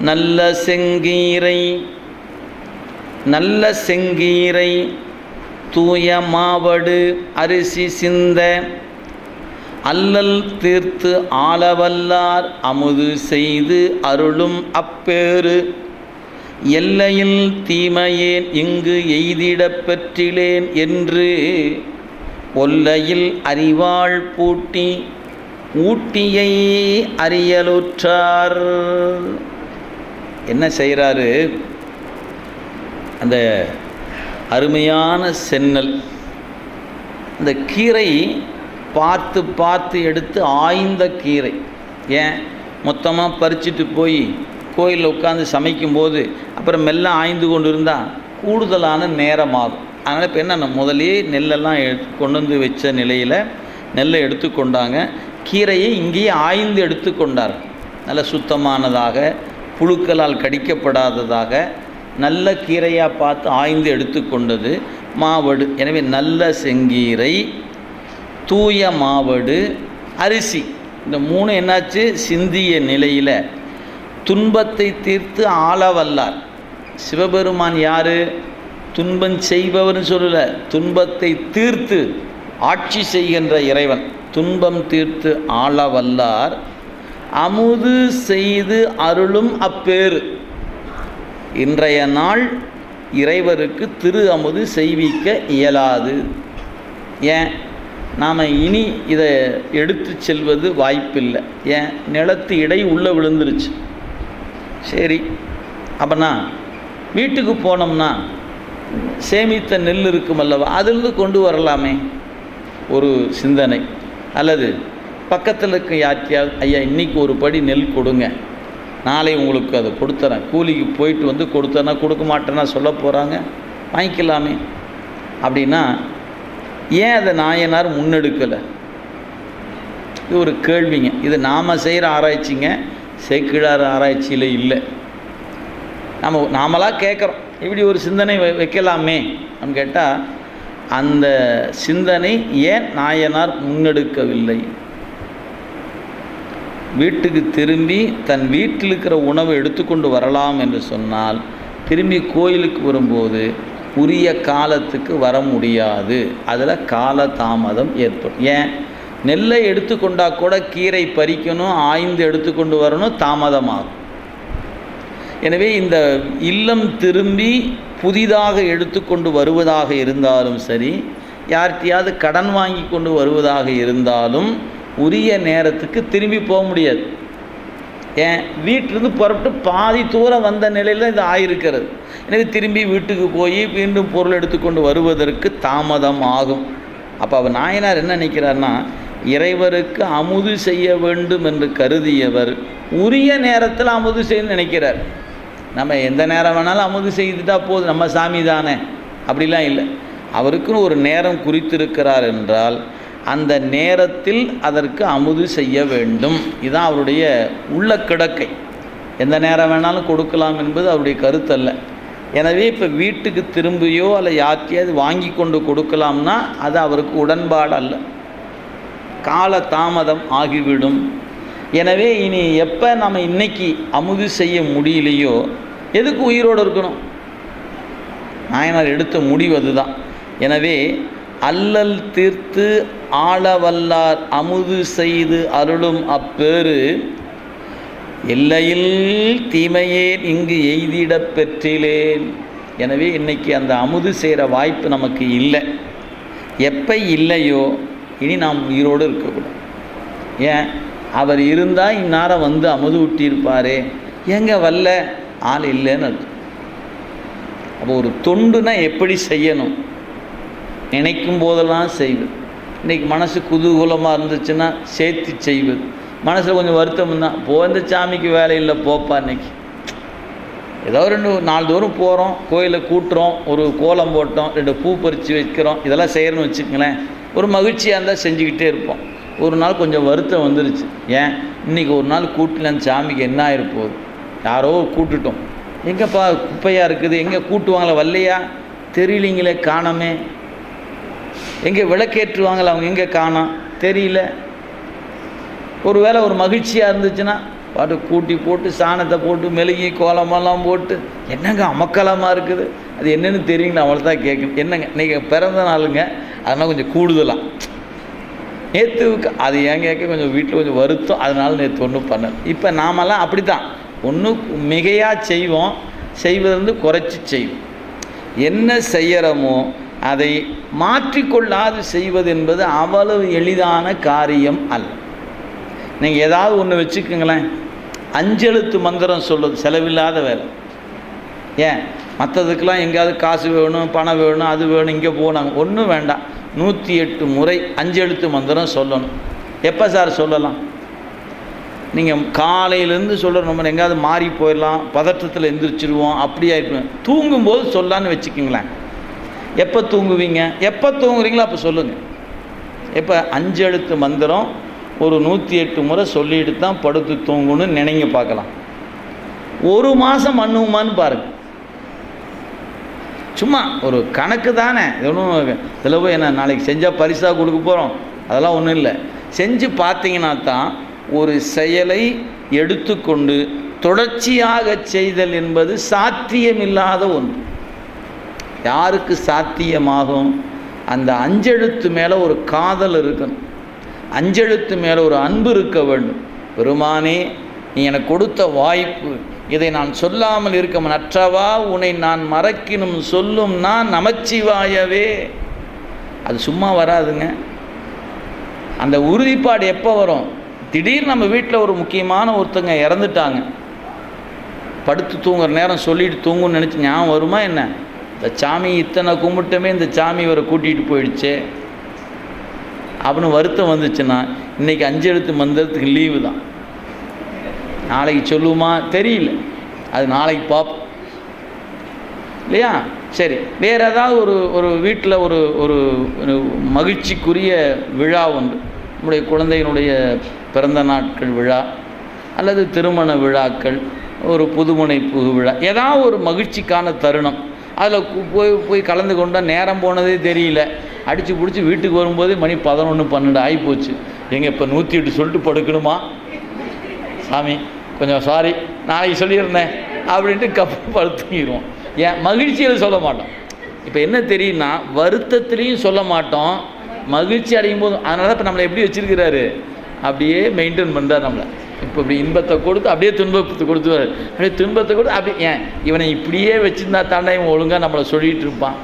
நல்ல செங்கீரை தூய மாவடு அரிசி சிந்த அல்லல் தீர்த்து ஆளவல்லார் அமுது செய்து அருளும் அப்பேறு எல்லையில் தீமையேன் இங்கு எய்திடப் பெற்றிலேன் என்று ஒல்லையில் அறிவாள் பூட்டி ஊட்டியை அறியலுற்றார். என்ன செய்கிறாரு? அந்த அருமையான சென்னல், அந்த கீரை பார்த்து பார்த்து எடுத்து ஆய்ந்த கீரை. ஏன் மொத்தமாக பறிச்சுட்டு போய் கோயிலில் உட்காந்து சமைக்கும்போது அப்புறம் மெல்ல ஆய்ந்து கொண்டு இருந்தால் கூடுதலான நேரமாகும். அதனால் இப்போ என்ன, முதலே நெல்லெல்லாம் கொண்டு வந்து வச்ச நிலையில் நெல்லை எடுத்துக்கொண்டாங்க. கீரையை இங்கேயே ஆய்ந்து எடுத்துக்கொண்டார். நல்ல சுத்தமானதாக, புழுக்களால் கடிக்கப்படாததாக நல்ல கீரையாக பார்த்து ஆய்ந்து எடுத்துக்கொண்டது மாவடு. எனவே நல்ல செங்கீரை, தூய மாவடு, அரிசி, இந்த மூணு என்னாச்சு? சிந்திய நிலையில் துன்பத்தை தீர்த்து ஆளவல்லார். சிவபெருமான் யார்? துன்பம் செய்பவர்னு சொல்லலை, துன்பத்தை தீர்த்து ஆட்சி செய்கின்ற இறைவன். துன்பம் தீர்த்து ஆளவல்லார் அமுது செய்து அருளும் அப்பேறு. இன்றைய நாள் இறைவருக்கு திரு அமுது செய்விக்க இயலாது. ஏன்? நாம் இனி இதை எடுத்து செல்வது வாய்ப்பில்லை. ஏன்? நிலத்து இடை உள்ளே விழுந்துருச்சு. சரி, அப்போனா வீட்டுக்கு போனோம்னா சேமித்த நெல் இருக்கும் அல்லவா, அதிலிருந்து கொண்டு வரலாமே ஒரு சிந்தனை. அல்லது பக்கத்தில் இருக்க யாத்தியாவது, ஐயா இன்றைக்கி ஒரு படி நெல் கொடுங்க, நாளை உங்களுக்கு அதை கொடுத்துறேன், கூலிக்கு போயிட்டு வந்து கொடுத்தேன்னா கொடுக்க மாட்டேன்னா சொல்ல போகிறாங்க, வாங்கிக்கலாமே அப்படின்னா ஏன் அதை நாயனார் முன்னெடுக்கலை? இது ஒரு கேள்விங்க. இது நாம் செய்கிற ஆராய்ச்சிங்க, சேக்கிழார் ஆராய்ச்சியில் இல்லை. நாமளாக கேட்குறோம், இப்படி ஒரு சிந்தனை வைக்கலாமே அப்படின்னு கேட்டால் அந்த சிந்தனை ஏன் நாயனார் முன்னெடுக்கவில்லை? வீட்டுக்கு திரும்பி தன் வீட்டில் இருக்கிற உணவை எடுத்துக்கொண்டு வரலாம் என்று சொன்னால் திரும்பி கோயிலுக்கு வரும்போது உரிய காலத்துக்கு வர முடியாது. அதில் கால தாமதம் ஏற்படும். ஏன்? நெல்லை எடுத்துக்கொண்டால் கூட கீரை பறிக்கணும், ஆய்ந்து எடுத்துக்கொண்டு வரணும், தாமதமாகும். எனவே இந்த இல்லம் திரும்பி புதிதாக எடுத்துக்கொண்டு வருவதாக இருந்தாலும் சரி, யார்கிட்டையாவது கடன் வாங்கி கொண்டு வருவதாக இருந்தாலும் உரிய நேரத்துக்கு திரும்பி போக முடியாது. ஏன்? வீட்டிலிருந்து புறப்பட்டு பாதி தூரம் வந்த நிலையில் இது ஆயிருக்கிறது. எனவே திரும்பி வீட்டுக்கு போய் மீண்டும் பொருள் எடுத்துக்கொண்டு வருவதற்கு தாமதம் ஆகும். அப்போ அவர் நாயனார் என்ன நினைக்கிறார்னா, இறைவருக்கு அமுது செய்ய வேண்டும் என்று கருதியவர் உரிய நேரத்தில் அமுது செய்யணும்னு நினைக்கிறார். நம்ம எந்த நேரம் வேணாலும் அமுது செய்துட்டா போதும், நம்ம சாமி தானே, அப்படிலாம் இல்லை. அவருக்குன்னு ஒரு நேரம் குறித்திருக்கிறார் என்றால் அந்த நேரத்தில் அதற்கு அமுது செய்ய வேண்டும். இதுதான் அவருடைய உள்ள கிடக்கை. எந்த நேரம் வேணாலும் கொடுக்கலாம் என்பது அவருடைய கருத்தல்ல. எனவே இப்போ வீட்டுக்கு திரும்பியோ அல்ல யார்கிட்டையாவது வாங்கி கொண்டு கொடுக்கலாம்னா அது அவருக்கு உடன்பாடு அல்ல, கால தாமதம் ஆகிவிடும். எனவே இனி எப்போ நம்ம இன்னைக்கு அமுது செய்ய முடியலையோ எதுக்கு உயிரோடு இருக்கணும்? நாயனார் எடுத்த முடிவு அதுதான். எனவே அல்லல் தீர்த்து ஆளவல்லார் அமுது செய்து அருளும் அப்பேறு எல்லையில் தீமையேன் இங்கு எய்திடப் பெற்றிலேன். எனவே இன்னைக்கு அந்த அமுது செய்கிற வாய்ப்பு நமக்கு இல்லை. எப்போ இல்லையோ இனி நாம் உயிரோடு இருக்கக்கூடாது. ஏன்? அவர் இருந்தால் இந்நேரம் வந்து அமுது ஊட்டியிருப்பாரே, எங்கே வரல, ஆள் இல்லைன்னு அர்த்தம். அப்போ ஒரு தொண்டுனா எப்படி செய்யணும்? நினைக்கும் போதெல்லாம் செய்வது. இன்றைக்கி மனசு குதூகூலமாக இருந்துச்சுன்னா சேர்த்து செய்வது. மனசில் கொஞ்சம் வருத்தம் தான், இந்த சாமிக்கு வேலை இல்லை போப்பா, இன்றைக்கி ஏதோ 2-4 தூரம் போகிறோம், கோயிலை கூட்டுறோம், ஒரு கோலம் போட்டோம், 2 பூ பறித்து வைக்கிறோம், இதெல்லாம் செய்யணும்னு வச்சுக்கங்களேன், ஒரு மகிழ்ச்சியாக இருந்தால் செஞ்சுக்கிட்டே இருப்போம். ஒரு நாள் கொஞ்சம் வருத்தம் வந்துருச்சு. ஏன்? இன்றைக்கி ஒரு நாள் கூட்டலன்னு சாமிக்கு என்ன ஆகிருப்போகுது, யாரோ கூட்டுட்டோம், எங்கேப்பா குப்பையாக இருக்குது, எங்கே கூட்டுவாங்களே, வரலையா தெரியலிங்களே, காணமே, எங்கே விளக்கேற்றுவாங்களே அவங்க எங்கே காணோம் தெரியல. ஒரு வேளை ஒரு மகிழ்ச்சியாக இருந்துச்சுன்னா பாட்டு கூட்டி போட்டு சாணத்தை போட்டு மெழுகி கோலமெல்லாம் போட்டு என்னங்க அமக்கலமாக இருக்குது. அது என்னென்னு தெரியுங்களா, அவளை தான் கேட்கணும். என்னங்க நீங்கள் பிறந்த நாளுங்க, அதனால் கொஞ்சம் கூடுதலாம் நேற்று அது ஏன் கேட்க கொஞ்சம் வீட்டில் கொஞ்சம் வருத்தம், அதனால நேற்று ஒன்றும் பண்ணல. இப்போ நாமெல்லாம் அப்படி தான், ஒன்றும் மிகையாக செய்வோம், செய்வதிலிருந்து குறைச்சி செய்வோம். என்ன செய்கிறோமோ அதை மாற்றிக்கொள்ளாது செய்வது என்பது அவ்வளவு எளிதான காரியம் அல்ல. நீங்கள் ஏதாவது ஒன்று வச்சுக்கோங்களேன், 5 எழுத்து மந்திரம் சொல்லுது, செலவில்லாத வேலை. ஏன் மற்றதுக்கெல்லாம் எங்கேயாவது காசு வேணும், பணம் வேணும், அது வேணும், இங்கே போனாங்க, ஒன்றும் வேண்டாம். 108 முறை 5 எழுத்து மந்திரம் சொல்லணும். எப்போ சார் சொல்லலாம்? நீங்கள் காலையிலேருந்து சொல்கிற நம்ம எங்கேயாவது மாறி போயிடலாம், பதற்றத்தில் எந்திரிச்சிருவோம், அப்படியே இருக்கும். தூங்கும்போது சொல்லலான்னு வச்சுக்கிங்களேன். எப்போ தூங்குவீங்க, எப்போ தூங்குறீங்களோ அப்போ சொல்லுங்கள். எப்போ 5 எழுத்து மந்திரம் ஒரு 108 முறை சொல்லிட்டு தான் படுத்து தூங்கணும்னு நினைங்க பார்க்கலாம். 1 மாதம் பண்ணுவோமான்னு பாருங்கள். சும்மா ஒரு கணக்கு தானே, ஒன்றும் இதில் போய் என்ன நாளைக்கு செஞ்சால் பரிசாக கொடுக்க போகிறோம், அதெல்லாம் ஒன்றும் இல்லை. செஞ்சு பார்த்தீங்கன்னா தான் ஒரு செயலை எடுத்துக்கொண்டு தொடர்ச்சியாக செய்தல் என்பது சாத்தியமில்லாத ஒன்று. யாருக்கு சாத்தியமாகும்? அந்த 5 எழுத்து மேலே ஒரு காதல் இருக்கணும், 5 எழுத்து மேலே ஒரு அன்பு இருக்க வேண்டும். பெருமானே, நீ எனக்கு கொடுத்த வாய்ப்பு, இதை நான் சொல்லாமல் இருக்க நற்றவா உன்னை நான் மறக்கினும் சொல்லும் நான் நமச்சிவாயவே. அது சும்மா வராதுங்க. அந்த உறுதிப்பாடு எப்போ வரும்? திடீர்னு நம்ம வீட்டில் ஒரு முக்கியமான ஒருத்தங்க இறந்துட்டாங்க, படுத்து தூங்குற நேரம் சொல்லிட்டு தூங்குன்னு நினச்சி ஞாபகம் வருமா என்ன? இந்த சாமி இத்தனை கும்பிட்டுமே இந்த சாமி இவரை கூட்டிகிட்டு போயிடுச்சே அப்படின்னு வருத்தம் வந்துச்சுன்னா, இன்றைக்கி 5 எழுத்து மந்திரத்துக்கு லீவு தான். நாளைக்கு சொல்லுமா தெரியல, அது நாளைக்கு பார்ப்போம் இல்லையா? சரி, வேறு ஏதாவது ஒரு வீட்டில் ஒரு மகிழ்ச்சிக்குரிய விழா உண்டு, நம்முடைய குழந்தையினுடைய பிறந்த நாட்கள் விழா அல்லது திருமண விழாக்கள், ஒரு புதுமுனைப்பு விழா, ஏதாவது ஒரு மகிழ்ச்சிக்கான தருணம். அதில் போய் கலந்து கொண்டால் நேரம் போனதே தெரியல. அடித்து பிடிச்சி வீட்டுக்கு வரும்போதே மணி 11 12 ஆகிப்போச்சு. எங்கே இப்போ 108 சொல்லிட்டு படுக்கணுமா? சாமி கொஞ்சம் சாரி, நாளைக்கு சொல்லியிருந்தேன் அப்படின்ட்டு கப்பு படுத்துக்கிடுவோம். ஏன் மகிழ்ச்சியில் சொல்ல மாட்டோம். இப்போ என்ன தெரியும்னா, வருத்தத்துலேயும் சொல்ல மாட்டோம், மகிழ்ச்சி அடையும் போதும். அதனால இப்போ நம்மளை எப்படி வச்சுருக்கிறாரு, அப்படியே மெயின்டைன் பண்ணுறார் நம்மளை. இப்போ இப்படி இன்பத்தை கொடுத்து அப்படியே துன்பத்தை கொடுத்துருவார், அப்படியே துன்பத்தை கொடுத்து அப்படி. ஏன் இவனை இப்படியே வச்சுருந்தா தாண்டா இவன் ஒழுங்காக நம்மளை சொல்லிகிட்டு இருப்பான்.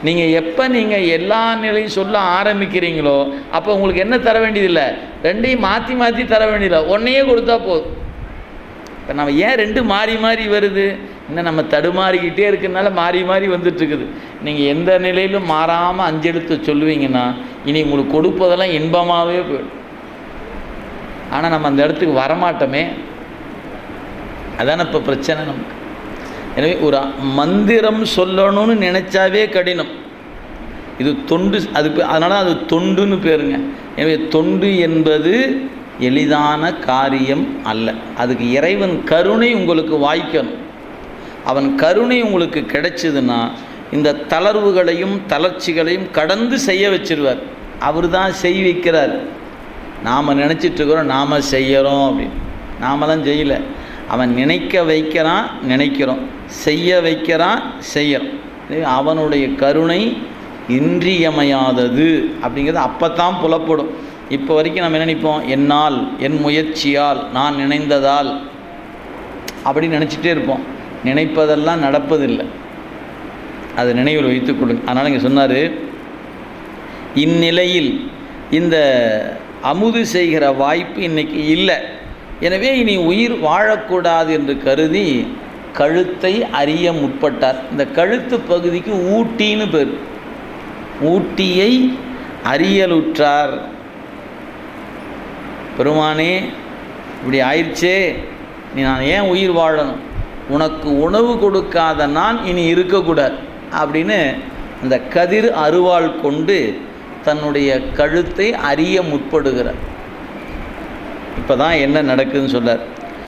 நீங்கள் எப்போ நீங்கள் எல்லா நிலையும் சொல்ல ஆரம்பிக்கிறீங்களோ அப்போ உங்களுக்கு என்ன தர வேண்டியதில்லை, ரெண்டையும் மாற்றி மாற்றி தர வேண்டியதில்லை, ஒன்றையே கொடுத்தா போதும். இப்போ நம்ம ஏன் 2 மாறி மாறி வருது? இன்னும் நம்ம தடுமாறிக்கிட்டே இருக்கிறதுனால மாறி மாறி வந்துட்டுருக்குது. நீங்கள் எந்த நிலையிலும் மாறாமல் 5 எழுத்து சொல்லுவீங்கன்னா இனி உங்களுக்கு கொடுப்பதெல்லாம் இன்பமாகவே போயிடும். ஆனால் நம்ம அந்த இடத்துக்கு வரமாட்டோமே, அதான இப்போ பிரச்சனை நமக்கு. எனவே ஒரு மந்திரம் சொல்லணும்னு நினச்சாவே கடினம். இது தொண்டு, அதனால அது தொண்டுன்னு பேருங்க. எனவே தொண்டு என்பது எளிதான காரியம் அல்ல. அதுக்கு இறைவன் கருணை உங்களுக்கு வாய்க்கணும். அவன் கருணை உங்களுக்கு கிடைச்சதுன்னா இந்த தளர்வுகளையும் தளர்ச்சிகளையும் கடந்து செய்ய வச்சிருவார். அவர் தான் செய் வைக்கிறார். நாம் நினச்சிட்ருக்கிறோம் நாம் செய்கிறோம் அப்படின்னு. நாமெல்லாம் செய்யலை. அவன் நினைக்க வைக்கிறான், நினைக்கிறோம், செய்ய வைக்கிறான், செய்கிறோம். அவனுடைய கருணை இன்றியமையாதது அப்படிங்கிறது அப்போ தான் புலப்படும். இப்போ வரைக்கும் நம்ம என்ன நினைப்போம், என்னால், என் முயற்சியால், நான் நினைந்ததால் அப்படின்னு நினச்சிட்டே இருப்போம். நினைப்பதெல்லாம் நடப்பதில்லை. அதை நினைவில் வைத்துக் கொள்ளுங்க. அதனால் இங்கே சொன்னார், இந்நிலையில் இந்த அமுது செய்கிற வாய்ப்பு இன்றைக்கி இல்லை, எனவே இனி உயிர் வாழக்கூடாது என்று கருதி கழுத்தை அறிய முற்பட்டார். இந்த கழுத்து பகுதிக்கு ஊட்டின்னு பேர். ஊட்டியை அறியலுற்றார். பெருமானே இப்படி ஆயிடுச்சே, நீ நான் ஏன் உயிர் வாழணும், உனக்கு உணவு கொடுக்காத நான் இனி இருக்கக்கூடாது அப்படின்னு அந்த கதிர் அருவாள் கொண்டு தன்னுடைய கழுத்தை அறிய முற்படுகிறார். இப்போ தான் என்ன நடக்குதுன்னு சொல்கிறார்.